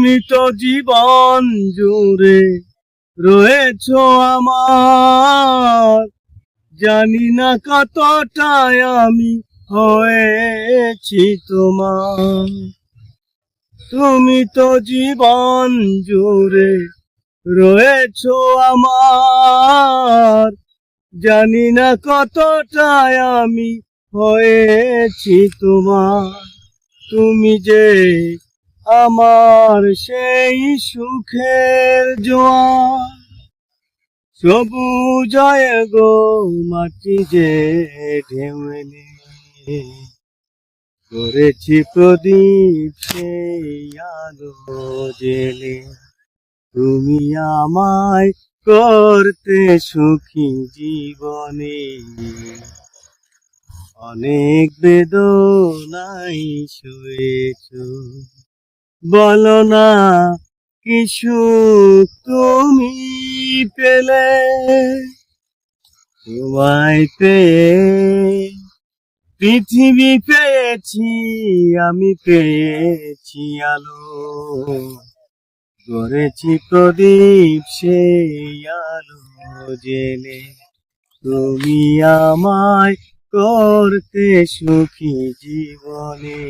তুমি তো জীবন জুড়ে রয়েছো আমার, জানি না কতটাই আমি হয়েছি তোমার। তুমি তো জীবন জুড়ে রয়েছো আমার, জানি না কতটাই আমি হয়েছি তোমার। তুমি যে আমার সেই সুখের জোয়ার, সবুজ গো মাটি যে ঢেউ এনে করেছি প্রদীপ সেই আলো জেলে। তুমি আমায় করতে সুখী জীবনে, অনেক বেদনাই সয়েছ। বলো না কি সুখ তুমি পেলে, তোমায় পেয়ে পৃথিবী পেয়েছি, আমি পেয়েছি আলো, করেছি প্রদীপ সেই আলো জেলে। তুমি আমায় করতে সুখী জীবনে,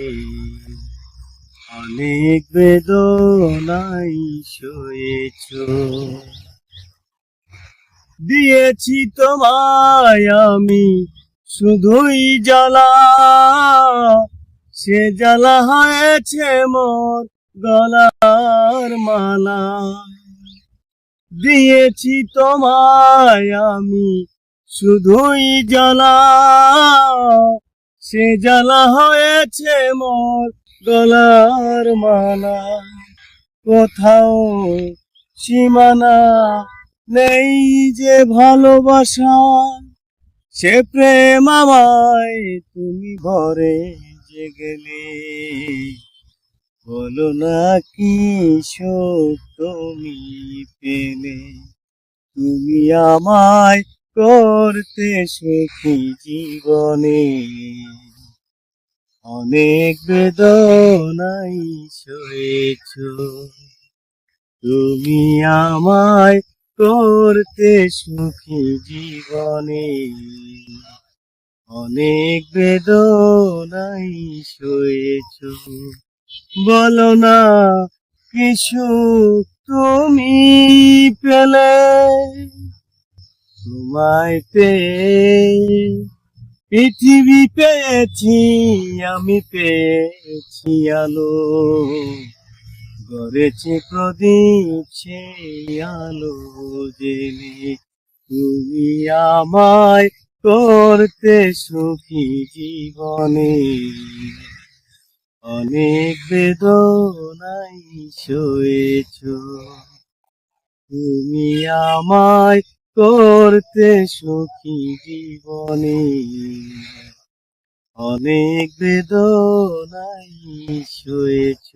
অনেক বেদনাই সয়েছ। দিয়েছি তোমায় আমি শুধুই জ্বালা, সে জ্বালা হয়েছে মোর গলার মালা। দিয়েছি তোমায় আমি শুধুই জ্বালা, সে জ্বালা হয়েছে মোর গলার মালা। কোথাও সীমানা নেই যে ভালোবাসা, সে প্রেম আমায় তুমি ভরে যে গেলে। বলো না কি সুখ তুমি পেলে, তুমি আমায় করতে সুখী জীবনে, অনেক বেদনাই সয়েছ। তুমি আমায় করতে সুখী জীবনে, অনেক বেদনাই সয়েছ। বলো না কি সুখ তুমি পেলে, তোমায় পেয়ে পৃথিবী পেয়েছি, আমি পেয়েছি আলো, গড়েছে প্রদীপ সেই আলো জেলে। তুমি আমায় করতে সুখী জীবনে, অনেক বেদনাই সয়েছ। তুমি আমায় করতে সুখী জীবনে, অনেক বেদনাই সয়েছ।